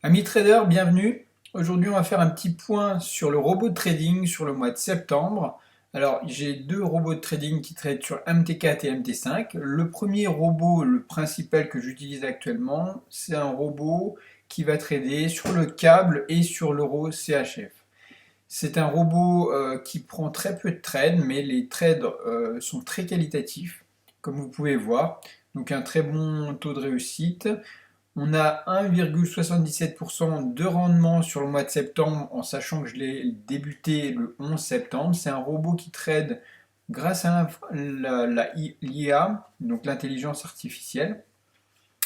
Amis traders, bienvenue. Aujourd'hui, on va faire un petit point sur le robot de trading sur le mois de septembre. Alors, j'ai deux robots de trading qui traitent sur MT4 et MT5. Le premier robot, le principal que j'utilise actuellement, c'est un robot qui va trader sur le câble et sur l'euro CHF. C'est un robot qui prend très peu de trades, mais les trades sont très qualitatifs, comme vous pouvez voir. Donc un très bon taux de réussite. On a 1,77% de rendement sur le mois de septembre, en sachant que je l'ai débuté le 11 septembre. C'est un robot qui trade grâce à l'IA, donc l'intelligence artificielle,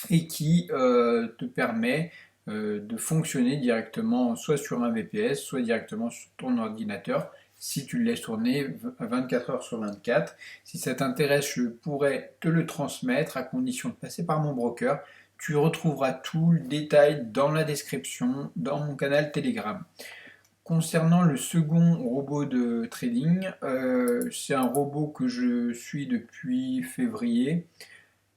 et qui te permet de fonctionner directement soit sur un VPS, soit directement sur ton ordinateur, si tu le laisses tourner 24 heures sur 24. Si ça t'intéresse, je pourrais te le transmettre à condition de passer par mon broker. Tu retrouveras tout le détail dans la description, dans mon canal Telegram. Concernant le second robot de trading, c'est un robot que je suis depuis février,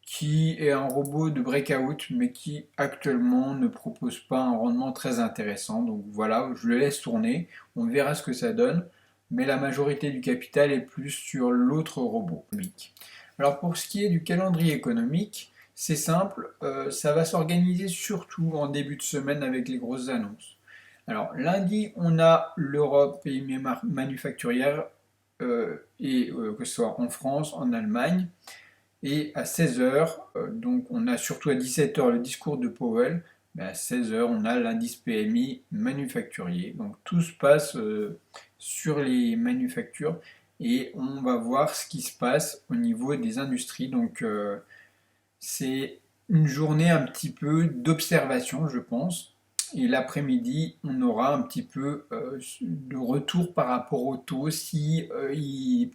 qui est un robot de breakout, mais qui actuellement ne propose pas un rendement très intéressant. Donc voilà, je le laisse tourner, on verra ce que ça donne, mais la majorité du capital est plus sur l'autre robot. Alors pour ce qui est du calendrier économique, c'est simple, ça va s'organiser surtout en début de semaine avec les grosses annonces. Alors lundi, on a l'Europe et les manufacturières, que ce soit en France, en Allemagne. Et à 16 heures, donc on a surtout à 17 heures le discours de Powell, mais à 16 heures on a l'indice PMI manufacturier. Donc tout se passe sur les manufactures et on va voir ce qui se passe au niveau des industries. Donc c'est une journée un petit peu d'observation, je pense. Et l'après-midi, on aura un petit peu de retour par rapport au taux si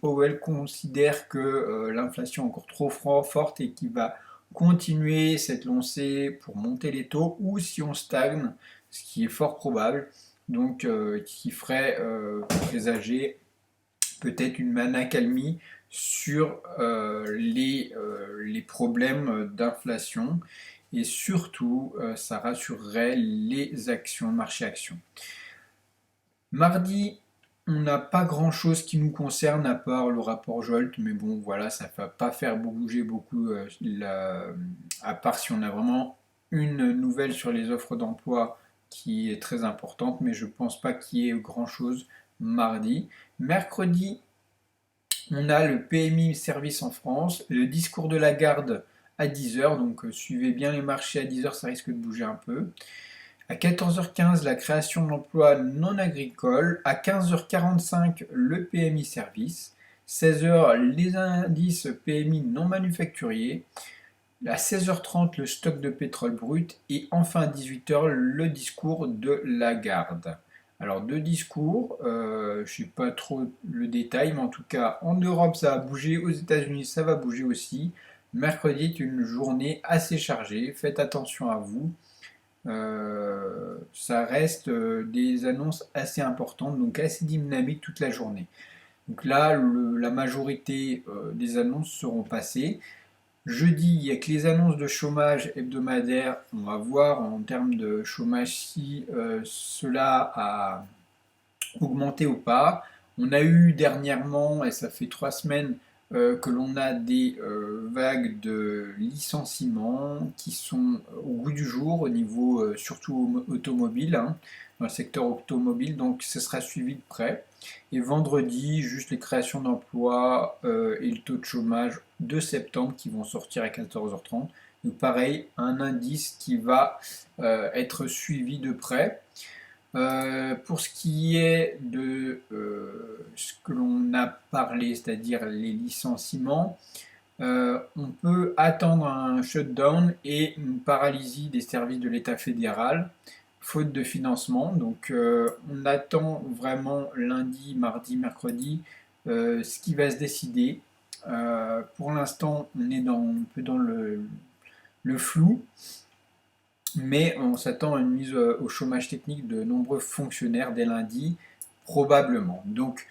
Powell considère que l'inflation est encore trop forte et qu'il va continuer cette lancée pour monter les taux, ou si on stagne, ce qui est fort probable, donc qui ferait présager peut-être une accalmie sur les problèmes d'inflation, et surtout ça rassurerait les actions, marché actions. Mardi, on n'a pas grand chose qui nous concerne à part le rapport Jolt, mais bon voilà, ça ne va pas faire bouger beaucoup, à part si on a vraiment une nouvelle sur les offres d'emploi qui est très importante, mais je ne pense pas qu'il y ait grand chose mardi. Mercredi, on a le PMI service en France, le discours de Lagarde à 10 heures, donc suivez bien les marchés à 10 heures, ça risque de bouger un peu. À 14h15, la création d'emplois non agricoles. À 15h45, le PMI service. 16h, les indices PMI non manufacturiers. À 16h30, le stock de pétrole brut. Et enfin à 18h, le discours de Lagarde. Alors deux discours, je ne sais pas trop le détail, mais en tout cas en Europe ça va bouger, aux États-Unis ça va bouger aussi. Mercredi est une journée assez chargée, faites attention à vous. Ça reste des annonces assez importantes, donc assez dynamiques toute la journée. Donc là, la majorité des annonces seront passées. Jeudi, il n'y a que les annonces de chômage hebdomadaire. On va voir en termes de chômage si cela a augmenté ou pas. On a eu dernièrement, et ça fait 3 semaines, que l'on a des vagues de licenciements qui sont au goût du jour au niveau surtout automobile, hein, dans le secteur automobile, donc ce sera suivi de près. Et vendredi, juste les créations d'emplois et le taux de chômage de septembre qui vont sortir à 14h30. Donc pareil, un indice qui va être suivi de près. Pour ce qui est de ce que l'on a parlé, c'est-à-dire les licenciements, on peut attendre un shutdown et une paralysie des services de l'État fédéral, faute de financement. Donc on attend vraiment lundi, mardi, mercredi ce qui va se décider. Pour l'instant, on est un peu dans le flou, mais on s'attend à une mise au chômage technique de nombreux fonctionnaires dès lundi, probablement. Donc,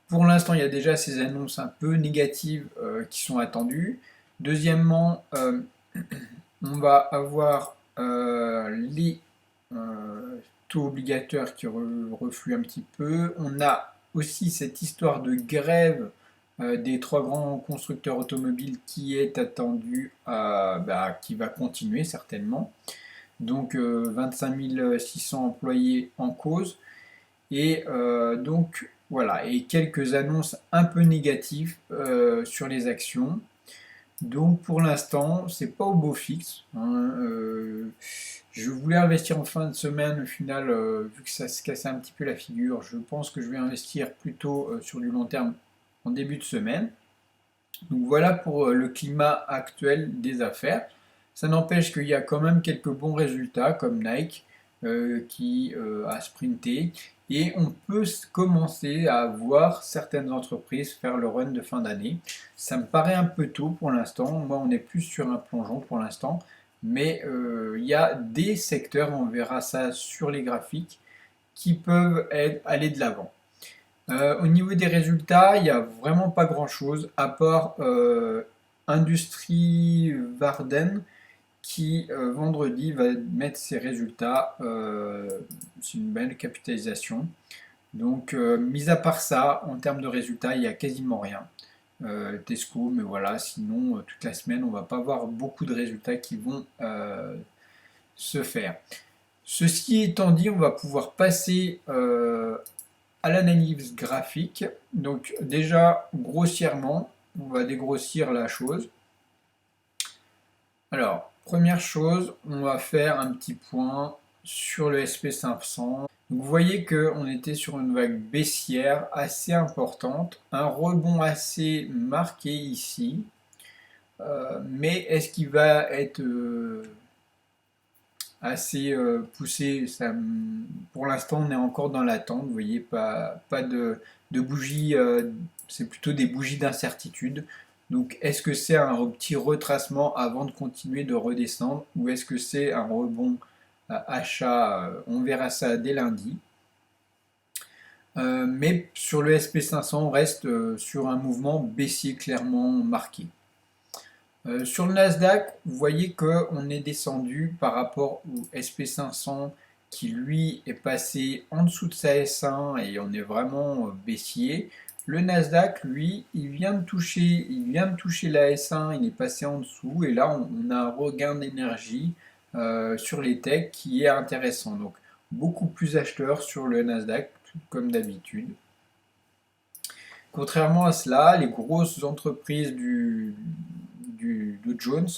pour l'instant, il y a déjà ces annonces un peu négatives qui sont attendues. Deuxièmement, on va avoir les taux obligatoire qui reflue un petit peu. On a aussi cette histoire de grève des trois grands constructeurs automobiles qui est attendue, qui va continuer certainement. Donc 25 600 employés en cause. Et donc voilà, et quelques annonces un peu négatives sur les actions. Donc pour l'instant, c'est pas au beau fixe, hein. Je voulais investir en fin de semaine, au final, vu que ça se cassait un petit peu la figure, je pense que je vais investir plutôt sur du long terme en début de semaine. Donc voilà pour le climat actuel des affaires. Ça n'empêche qu'il y a quand même quelques bons résultats comme Nike qui a sprinté et on peut commencer à voir certaines entreprises faire le run de fin d'année. Ça me paraît un peu tôt pour l'instant. Moi, on est plus sur un plongeon pour l'instant. Mais il y a des secteurs, on verra ça sur les graphiques, qui peuvent aller de l'avant. Au niveau des résultats, il n'y a vraiment pas grand-chose, à part Industrie Varden qui vendredi va mettre ses résultats. C'est une belle capitalisation. Donc, mis à part ça, en termes de résultats, il n'y a quasiment rien. Tesco, mais voilà, sinon, toute la semaine, on ne va pas avoir beaucoup de résultats qui vont se faire. Ceci étant dit, on va pouvoir passer à l'analyse graphique. Donc déjà, grossièrement, on va dégrossir la chose. Alors, première chose, on va faire un petit point sur le SP500. Donc, vous voyez qu'on était sur une vague baissière assez importante, un rebond assez marqué ici. Mais est-ce qu'il va être assez poussé? Pour l'instant, on est encore dans l'attente. Vous voyez, pas de bougies, c'est plutôt des bougies d'incertitude. Donc, est-ce que c'est un petit retracement avant de continuer de redescendre ou est-ce que c'est un rebond achat? On verra ça dès lundi. Mais sur le SP500, on reste sur un mouvement baissier clairement marqué. Sur le Nasdaq, vous voyez qu'on est descendu par rapport au SP500 qui lui est passé en dessous de sa S1 et on est vraiment baissier. Le Nasdaq, lui, il vient de toucher la S1, il est passé en dessous et là on a un regain d'énergie sur les techs qui est intéressant. Donc beaucoup plus acheteurs sur le Nasdaq comme d'habitude. Contrairement à cela, les grosses entreprises du Dow Jones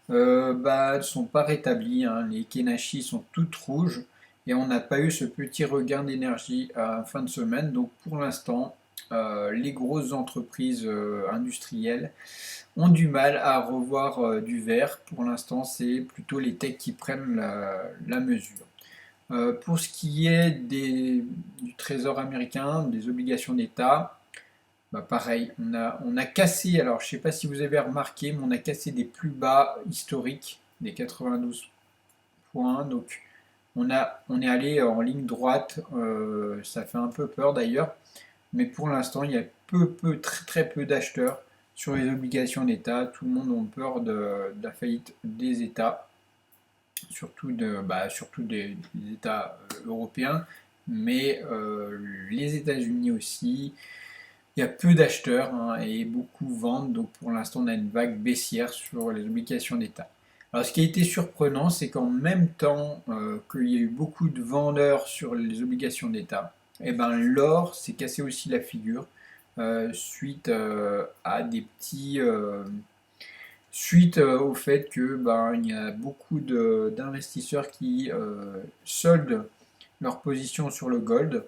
ne sont pas rétablies, hein. Les Kenashi sont toutes rouges et on n'a pas eu ce petit regain d'énergie à fin de semaine. Donc pour l'instant, les grosses entreprises industrielles ont du mal à revoir du vert. Pour l'instant, c'est plutôt les techs qui prennent la mesure. Pour ce qui est du Trésor américain, des obligations d'État, pareil, on a cassé, alors je ne sais pas si vous avez remarqué, mais on a cassé des plus bas historiques, des 92 points. Donc on est allé en ligne droite, ça fait un peu peur d'ailleurs, mais pour l'instant il y a très peu d'acheteurs sur les obligations d'État. Tout le monde a peur de la faillite des États, surtout des États européens, mais les États-Unis aussi. Il y a peu d'acheteurs, hein, et beaucoup vendent, donc pour l'instant on a une vague baissière sur les obligations d'État. Alors ce qui a été surprenant, c'est qu'en même temps qu'il y a eu beaucoup de vendeurs sur les obligations d'État, et ben l'or s'est cassé aussi la figure suite à des petits suite au fait que il y a beaucoup d'investisseurs qui soldent leur position sur le gold,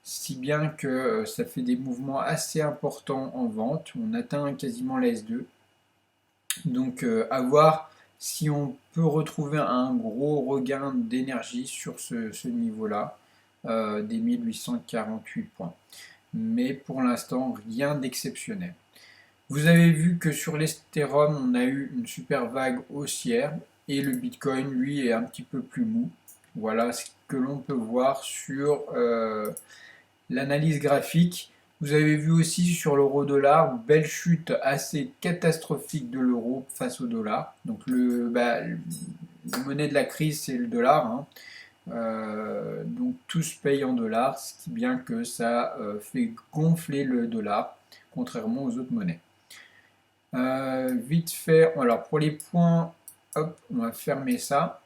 si bien que ça fait des mouvements assez importants en vente. On atteint quasiment la S2. Donc à voir si on peut retrouver un gros regain d'énergie sur ce niveau-là, des 1848 points. Mais pour l'instant, rien d'exceptionnel. Vous avez vu que sur l'Ethereum, on a eu une super vague haussière et le Bitcoin, lui, est un petit peu plus mou. Voilà ce que l'on peut voir sur l'analyse graphique. Vous avez vu aussi sur l'euro-dollar, belle chute assez catastrophique de l'euro face au dollar. Donc la monnaie de la crise, c'est le dollar, hein. Donc tous payent en dollars, ce qui bien que ça fait gonfler le dollar, contrairement aux autres monnaies. Vite fait, alors pour les points, hop, on va fermer ça.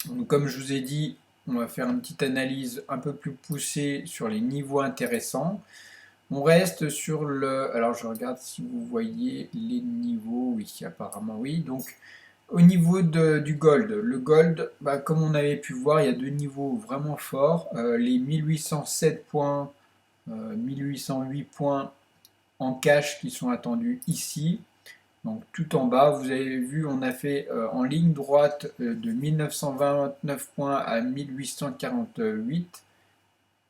Donc, comme je vous ai dit, on va faire une petite analyse un peu plus poussée sur les niveaux intéressants. On reste sur le... Alors je regarde si vous voyez les niveaux. Oui, apparemment oui. Donc au niveau du gold, le gold, bah, comme on avait pu voir, il y a deux niveaux vraiment forts. Les 1807 points, 1808 points en cash qui sont attendus ici. Donc tout en bas, vous avez vu, on a fait en ligne droite de 1929 points à 1848.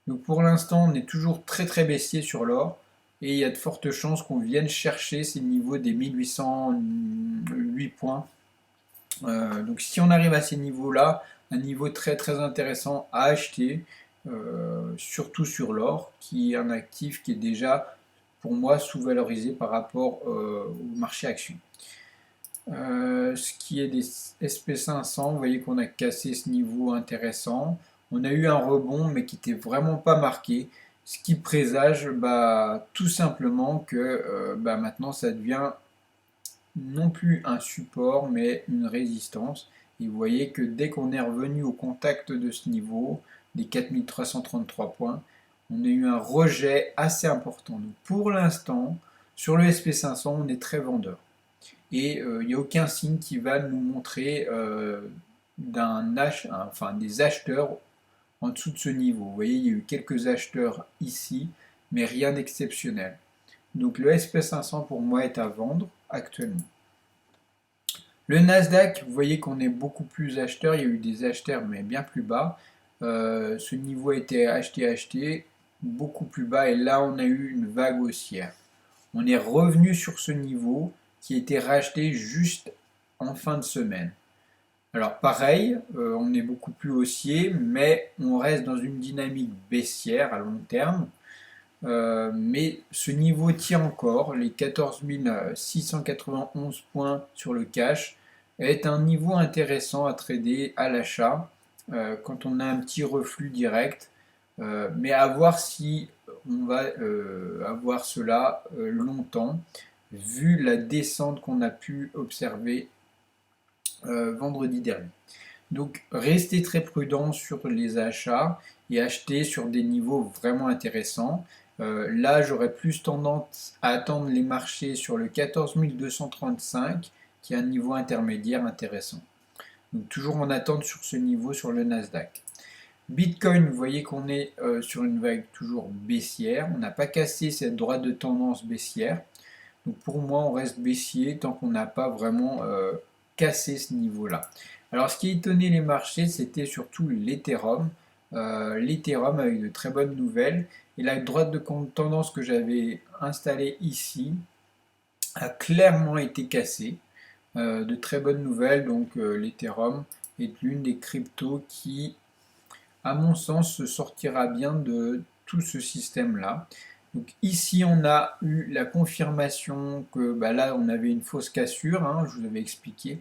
Donc pour l'instant, on est toujours très très baissier sur l'or et il y a de fortes chances qu'on vienne chercher ces niveaux des 1808 points. Donc si on arrive à ces niveaux-là, un niveau très très intéressant à acheter, surtout sur l'or, qui est un actif qui est déjà pour moi sous-valorisé par rapport au marché action. Ce qui est des SP500, vous voyez qu'on a cassé ce niveau intéressant. On a eu un rebond, mais qui n'était vraiment pas marqué, ce qui présage tout simplement que maintenant ça devient non plus un support, mais une résistance. Et vous voyez que dès qu'on est revenu au contact de ce niveau, des 4333 points, on a eu un rejet assez important. Donc pour l'instant, sur le SP500, on est très vendeur. Et il n'y a aucun signe qui va nous montrer des acheteurs en dessous de ce niveau. Vous voyez, il y a eu quelques acheteurs ici, mais rien d'exceptionnel. Donc le SP500 pour moi est à vendre actuellement. Le Nasdaq, vous voyez qu'on est beaucoup plus acheteur, il y a eu des acheteurs mais bien plus bas. Ce niveau a été acheté, beaucoup plus bas et là on a eu une vague haussière. On est revenu sur ce niveau qui a été racheté juste en fin de semaine. Alors pareil, on est beaucoup plus haussier, mais on reste dans une dynamique baissière à long terme. Mais ce niveau tient encore, les 14 691 points sur le cash est un niveau intéressant à trader à l'achat quand on a un petit reflux direct, mais à voir si on va avoir cela longtemps, vu la descente qu'on a pu observer vendredi dernier. Donc restez très prudent sur les achats et achetez sur des niveaux vraiment intéressants. Là, j'aurais plus tendance à attendre les marchés sur le 14 235, qui est un niveau intermédiaire intéressant. Donc toujours en attente sur ce niveau sur le Nasdaq. Bitcoin, vous voyez qu'on est sur une vague toujours baissière. On n'a pas cassé cette droite de tendance baissière. Donc pour moi, on reste baissier tant qu'on n'a pas vraiment cassé ce niveau-là. Alors ce qui étonnait les marchés, c'était surtout l'Ethereum. L'Ethereum avec de très bonnes nouvelles. Et la droite de tendance que j'avais installée ici a clairement été cassée. De très bonnes nouvelles, donc l'Ethereum est l'une des cryptos qui, à mon sens, se sortira bien de tout ce système-là. Donc ici, on a eu la confirmation que là, on avait une fausse cassure, hein, je vous avais expliqué.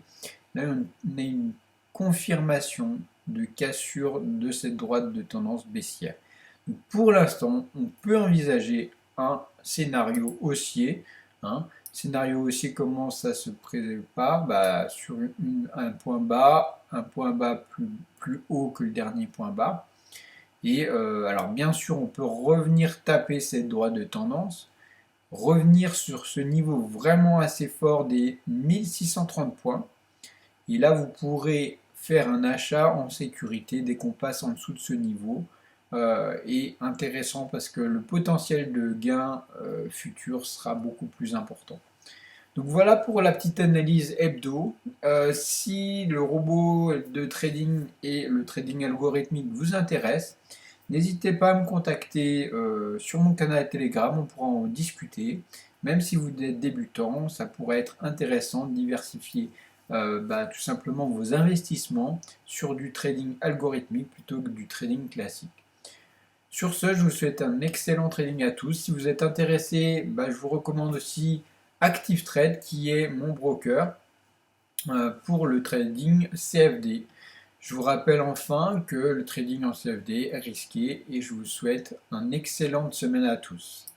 Là, on a une confirmation de cassure de cette droite de tendance baissière. Donc, pour l'instant, on peut envisager un scénario haussier. Hein. Scénario haussier, comment ça se prépare sur un point bas plus haut que le dernier point bas. Et alors bien sûr, on peut revenir taper cette droite de tendance, revenir sur ce niveau vraiment assez fort des 1630 points. Et là, vous pourrez faire un achat en sécurité dès qu'on passe en dessous de ce niveau. Et intéressant parce que le potentiel de gain futur sera beaucoup plus important. Donc voilà pour la petite analyse hebdo. Si le robot de trading et le trading algorithmique vous intéressent, n'hésitez pas à me contacter sur mon canal Telegram, on pourra en discuter. Même si vous êtes débutant, ça pourrait être intéressant de diversifier tout simplement vos investissements sur du trading algorithmique plutôt que du trading classique. Sur ce, je vous souhaite un excellent trading à tous. Si vous êtes intéressé, je vous recommande aussi ActiveTrade qui est mon broker pour le trading CFD. Je vous rappelle enfin que le trading en CFD est risqué et je vous souhaite une excellente semaine à tous.